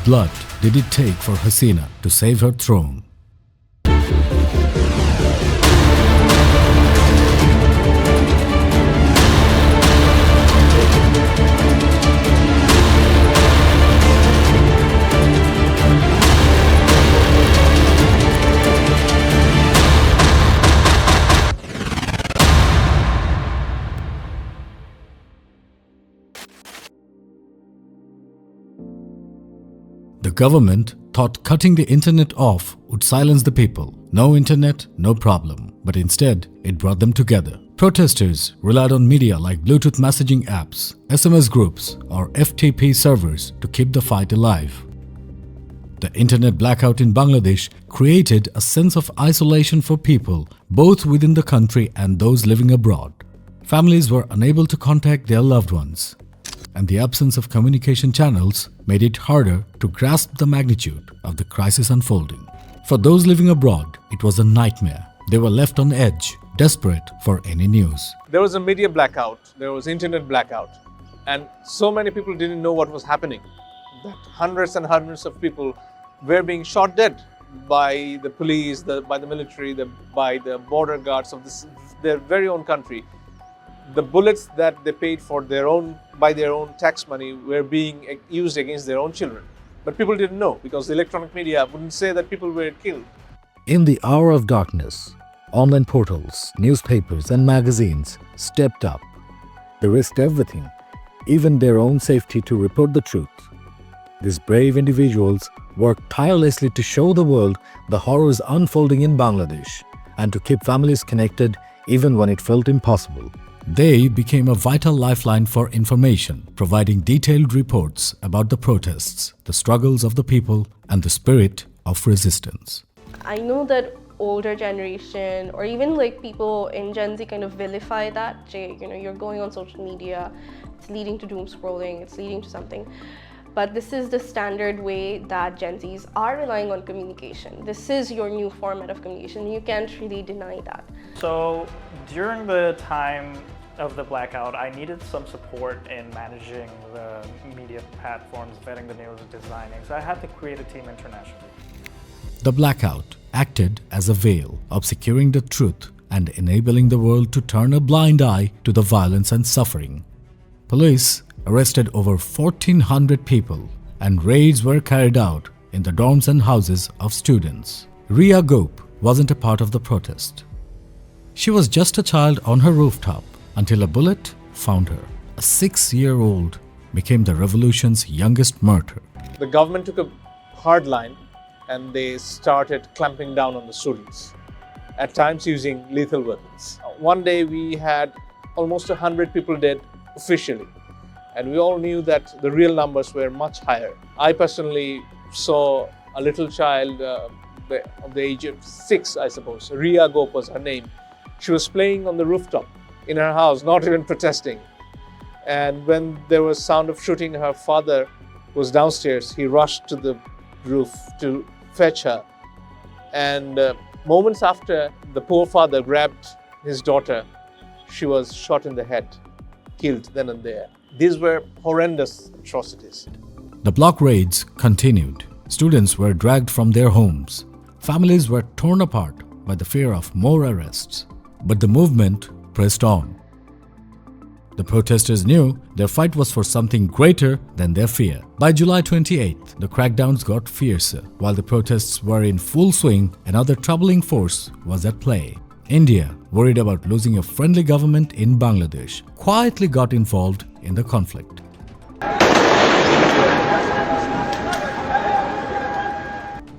blood did it take for Hasina to save her throne? The government thought cutting the internet off would silence the people. No internet, no problem. But instead, it brought them together. Protesters relied on media like Bluetooth messaging apps, SMS groups, or FTP servers to keep the fight alive. The internet blackout in Bangladesh created a sense of isolation for people both within the country and those living abroad. Families were unable to contact their loved ones, and the absence of communication channels made it harder to grasp the magnitude of the crisis unfolding. For those living abroad, it was a nightmare. They were left on edge, desperate for any news. There was a media blackout, there was internet blackout, and so many people didn't know what was happening. That hundreds and hundreds of people were being shot dead by the police, by the military, by the border guards of their very own country. The bullets that they paid for by their own tax money were being used against their own children. But people didn't know because the electronic media wouldn't say that people were killed. In the hour of darkness, online portals, newspapers and magazines stepped up. They risked everything, even their own safety, to report the truth. These brave individuals worked tirelessly to show the world the horrors unfolding in Bangladesh and to keep families connected even when it felt impossible. They became a vital lifeline for information, providing detailed reports about the protests, the struggles of the people, and the spirit of resistance. I know that older generation or even like people in Gen Z kind of vilify that, you're going on social media, it's leading to doom scrolling, it's leading to something. But this is the standard way that Gen Zs are relying on communication. This is your new format of communication. You can't really deny that. So during the time of the blackout, I needed some support in managing the media platforms, vetting the news, designing. So I had to create a team internationally. The blackout acted as a veil, obscuring the truth and enabling the world to turn a blind eye to the violence and suffering. Police arrested over 1,400 people and raids were carried out in the dorms and houses of students. Ria Gope wasn't a part of the protest. She was just a child on her rooftop until a bullet found her. A 6-year-old became the revolution's youngest martyr. The government took a hard line and they started clamping down on the students, at times using lethal weapons. One day we had almost 100 people dead officially, and we all knew that the real numbers were much higher. I personally saw a little child of the age of 6, I suppose. Ria Gope was her name. She was playing on the rooftop in her house, not even protesting. And when there was sound of shooting, her father was downstairs. He rushed to the roof to fetch her. And moments after, the poor father grabbed his daughter. She was shot in the head, killed then and there. These were horrendous atrocities. The block raids continued. Students were dragged from their homes. Families were torn apart by the fear of more arrests. But the movement pressed on. The protesters knew their fight was for something greater than their fear. By July 28th, the crackdowns got fiercer. While the protests were in full swing, another troubling force was at play. India, worried about losing a friendly government in Bangladesh, quietly got involved in the conflict.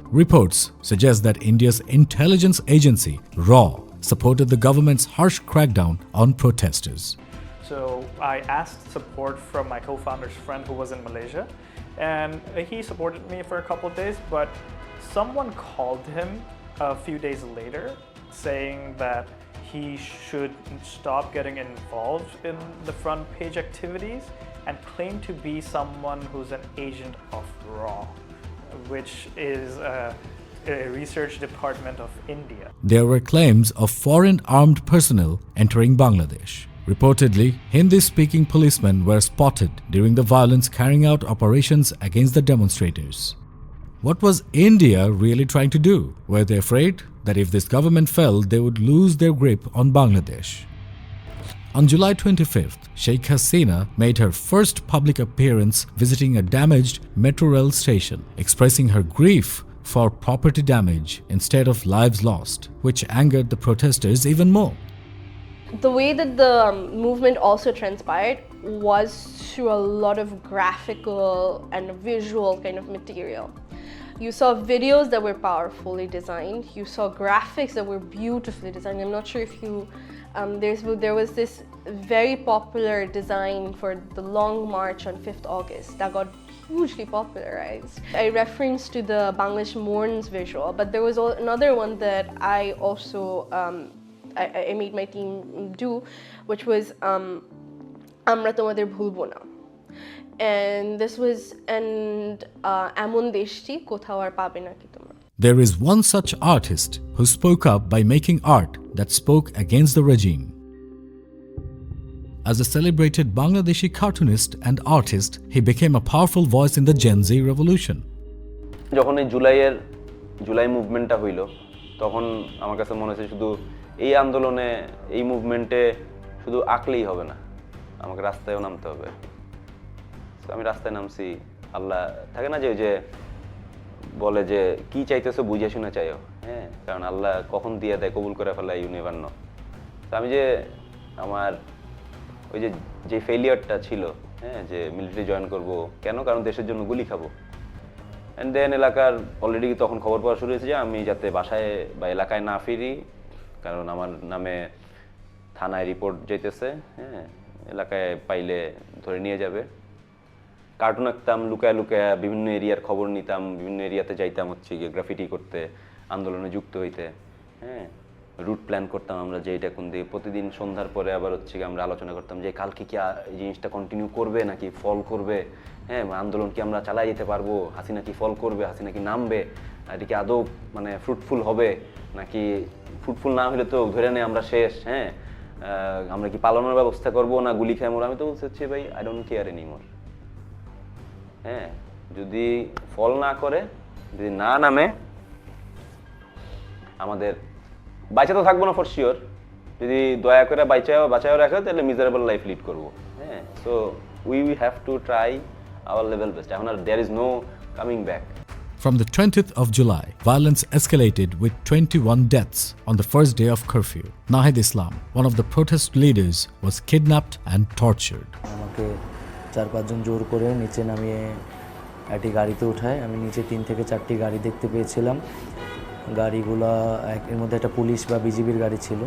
Reports suggest that India's intelligence agency, RAW, supported the government's harsh crackdown on protesters. So I asked support from my co-founder's friend who was in Malaysia, and he supported me for a couple of days, but someone called him a few days later saying that he should stop getting involved in the front page activities and claimed to be someone who's an agent of RAW, which is a research department of India. There were claims of foreign armed personnel entering Bangladesh. Reportedly, Hindi-speaking policemen were spotted during the violence carrying out operations against the demonstrators. What was India really trying to do? Were they afraid that if this government fell, they would lose their grip on Bangladesh? On July 25th, Sheikh Hasina made her first public appearance visiting a damaged metro rail station, expressing her grief for property damage instead of lives lost, which angered the protesters even more. The way that the movement also transpired was through a lot of graphical and visual kind of material. You saw videos that were powerfully designed. You saw graphics that were beautifully designed. I'm not sure if you, there was this very popular design for the Long March on 5th August that got hugely popularized. I referenced to the Bangladesh Mourns visual, but there was another one that I also I made my team do, which was Amra Tomader Bhulbo Na. And this was Amon Deshti Kothao Ar Pabe Na Ki Tomra. There is one such artist who spoke up by making art that spoke against the regime. As a celebrated Bangladeshi cartoonist and artist, he became a powerful voice in the Gen Z revolution. যখন এই জুলাই মুভমেন্টটা হইল তখন আমার কাছে মনে হচ্ছে শুধু এই আন্দোলনে এই মুভমেন্টে শুধু আঁকলেই হবে না, আমাকে রাস্তায়ও নামতে হবে। তো আমি রাস্তায় নামছি। আল্লাহ থাকে না যে বলে যে কি চাইতেছো বুঝে শুনে চাইও, হ্যাঁ, কারণ আল্লাহ কখন দিয়ে দেয় কবুল করে ফেলা ইউ নেভার নো। তো আমি যে আমার ওই যে ফেলিয়ারটা ছিল, হ্যাঁ, যে মিলিটারি জয়েন করব কেন, কারণ দেশের জন্য গুলি খাবো। অ্যান্ড দেন এলাকার অলরেডি তখন খবর পাওয়া শুরু হয়েছে যে আমি যাতে বাসায় বা এলাকায় না ফিরি, কারণ আমার নামে থানায় রিপোর্ট যেতেছে, হ্যাঁ, এলাকায় পাইলে ধরে নিয়ে যাবে। কার্টুন আঁকতাম লুকায় লুকায়, বিভিন্ন এরিয়ার খবর নিতাম, বিভিন্ন এরিয়াতে যাইতাম হচ্ছে গিয়ে গ্রাফিটি করতে, আন্দোলনে যুক্ত হইতে, হ্যাঁ, রুট প্ল্যান করতাম আমরা যে এটা কোন দিকে। প্রতিদিন সন্ধ্যার পরে আবার হচ্ছে আমরা আলোচনা করতাম যে কালকে কি এই জিনিসটা কন্টিনিউ করবে নাকি ফল করবে, হ্যাঁ, আন্দোলন কি আমরা চালাই যেতে পারবো, হাসিনা কি ফল করবে, হাসিনা কি নামবে, এটা কি আদৌ মানে ফ্রুটফুল হবে নাকি ফ্রুটফুল না হলে তো ধরে নেই আমরা শেষ, হ্যাঁ, আমরা কি পালানোর ব্যবস্থা করবো না গুলি খাই মোর। আমি তো বলছি ভাই আই ডোন্ট কেয়ার এনিমোর, হ্যাঁ, যদি ফল না করে, যদি না নামে, আমাদের বাইচা তো থাকবো না ফর শিওর, যদি দয়া করে বাঁচাও রাখে তাহলে মিজারেবল লাইফ লিড করবো, হ্যাঁ। So we have to try our level best. এখন আর there is no coming back. From the 20th of July, violence escalated with 21 deaths on the first day of curfew. Nahid Islam, one of the protest leaders, was kidnapped and tortured. আমাকে 4-5 জন জোর করে নিচে নামিয়ে একটি গাড়িতে উঠায়। আমি নিচে 3 থেকে 4টি গাড়ি দেখতে পেয়েছিলাম। গাড়িগুলা এর মধ্যে একটা পুলিশ বা বিজিবির গাড়ি ছিল।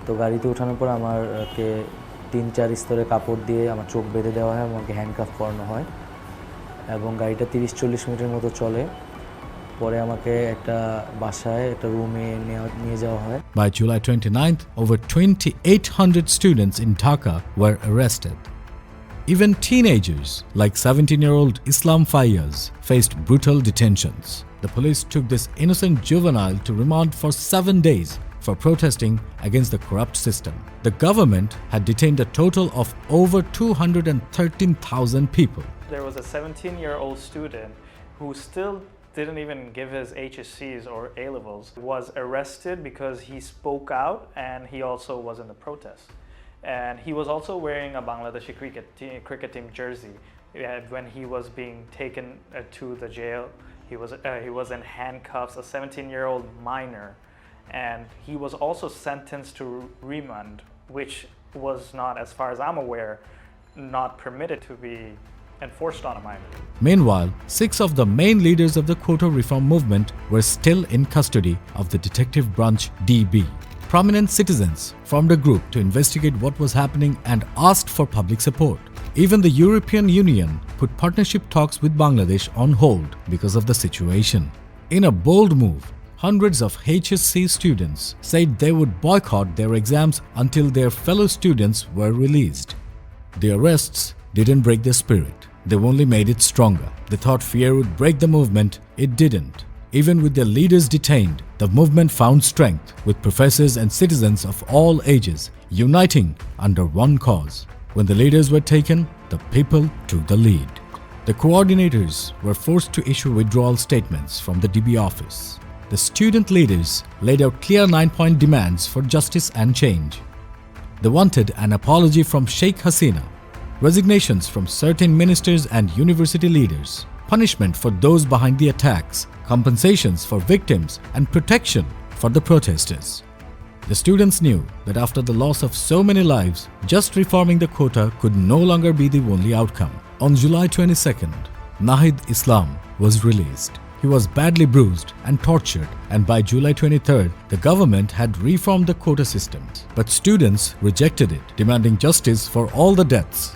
তো গাড়িতে ওঠানোর পর আমাকে 3-4 স্তরে কাপড় দিয়ে আমার চোখ বেঁধে দেওয়া হয়, আমাকে হ্যান্ডকাফ করানো হয় এবং গাড়িটা 30-40 মিনিটের মতো চলে। পরে আমাকে একটা বাসায় একটা রুমে নিয়ে যাওয়া হয়। By July 29th, over 2,800 students in Dhaka were arrested. Even teenagers, like 17-year-old Islam Fayyaz, faced brutal detentions. The police took this innocent juvenile to remand for 7 days for protesting against the corrupt system. The government had detained a total of over 213,000 people. There was a 17-year-old student who still didn't even give his HSCs or A-levels, was arrested because he spoke out and he also was in the protest. And he was also wearing a Bangladeshi cricket team jersey. When he was being taken to the jail, he was in handcuffs, a 17-year-old minor. And he was also sentenced to remand, which was not, as far as I'm aware, not permitted to be enforced on a minor. Meanwhile, 6 of the main leaders of the Quota reform movement were still in custody of the detective branch DB. Prominent citizens formed a group to investigate what was happening and asked for public support. Even the European Union put partnership talks with Bangladesh on hold because of the situation. In a bold move, hundreds of HSC students said they would boycott their exams until their fellow students were released. The arrests didn't break their spirit. They only made it stronger. They thought fear would break the movement. It didn't. Even with their leaders detained, the movement found strength, with professors and citizens of all ages uniting under one cause. When the leaders were taken, the people took the lead. The coordinators were forced to issue withdrawal statements from the DB office. The student leaders laid out clear 9-point demands for justice and change. They wanted an apology from Sheikh Hasina, resignations from certain ministers and university leaders, punishment for those behind the attacks, compensations for victims, and protection for the protesters. The students knew that after the loss of so many lives, just reforming the quota could no longer be the only outcome. On July 22nd, Nahid Islam was released. He was badly bruised and tortured, and by July 23rd, the government had reformed the quota system. But students rejected it, demanding justice for all the deaths.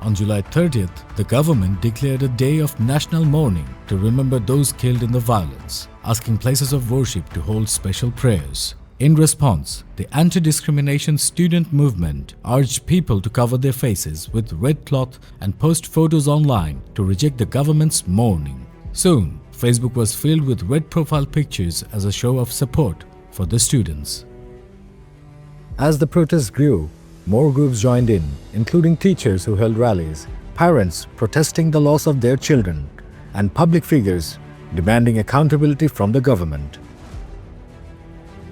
On July 30th, the government declared a day of national mourning to remember those killed in the violence, asking places of worship to hold special prayers. In response, the anti-discrimination student movement urged people to cover their faces with red cloth and post photos online to reject the government's mourning. Soon, Facebook was filled with red profile pictures as a show of support for the students. As the protests grew, more groups joined in, including teachers who held rallies, parents protesting the loss of their children, and public figures demanding accountability from the government.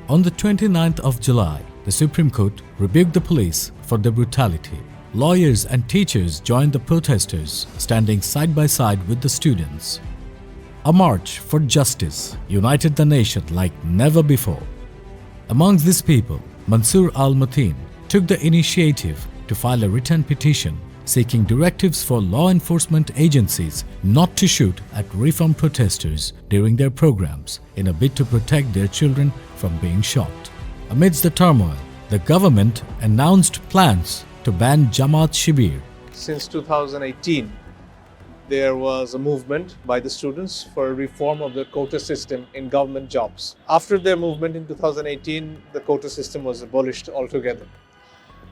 On the 29th of July, the Supreme Court rebuked the police for their brutality. Lawyers and teachers joined the protesters, standing side by side with the students. A march for justice united the nation like never before. Amongst these people, Mansour al-Mateen took the initiative to file a written petition seeking directives for law enforcement agencies not to shoot at reform protesters during their programs in a bid to protect their children from being shot. Amidst the turmoil, the government announced plans to ban Jamaat Shibir. Since 2018, there was a movement by the students for reform of the quota system in government jobs. After their movement in 2018, the quota system was abolished altogether.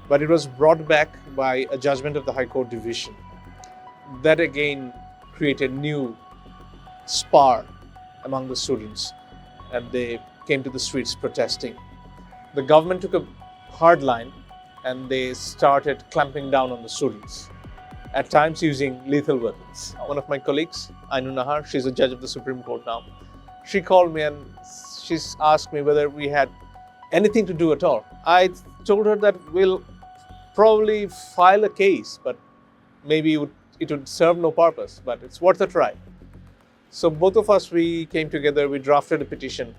But it was brought back by a judgment of the High Court Division. That again created new spar among the students, and they came to the streets protesting. The government took a hard line and they started clamping down on the students, at times using lethal weapons. One of my colleagues, Ainu Nahar, she's a judge of the Supreme Court now, she called me and she's asked me whether we had anything to do at all. I told her that we'll probably file a case, but maybe it would serve no purpose, but it's worth a try. So both of us, we came together, we drafted a petition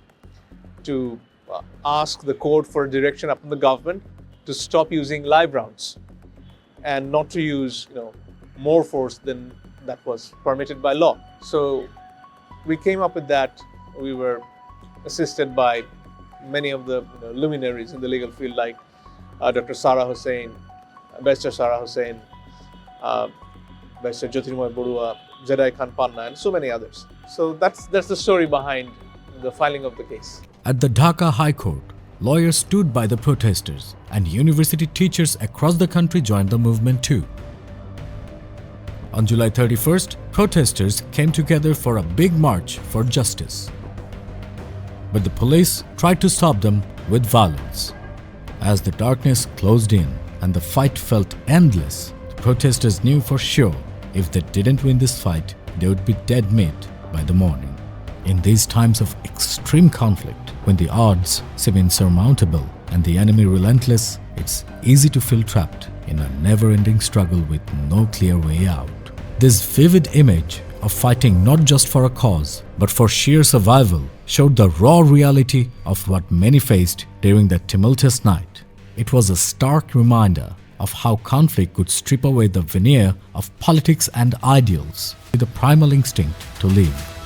to ask the court for direction upon the government to stop using live rounds and not to use more force than that was permitted by law. So we came up with that. We were assisted by many of the luminaries in the legal field, like Dr. Sarah Hussain, Barrister Sarah Hussain, Barrister Jyotirmoy Borua, Jedi Khan Panna, and so many others. So that's the story behind the filing of the case. At the Dhaka High Court, lawyers stood by the protesters, and university teachers across the country joined the movement too. On July 31st, protesters came together for a big march for justice. But the police tried to stop them with violence. As the darkness closed in and the fight felt endless, the protesters knew for sure if they didn't win this fight, they would be dead meat by the morning. In these times of extreme conflict, when the odds seem insurmountable and the enemy relentless, it's easy to feel trapped in a never-ending struggle with no clear way out. This vivid image of fighting not just for a cause, but for sheer survival showed the raw reality of what many faced during that tumultuous night. It was a stark reminder of how conflict could strip away the veneer of politics and ideals with the primal instinct to live.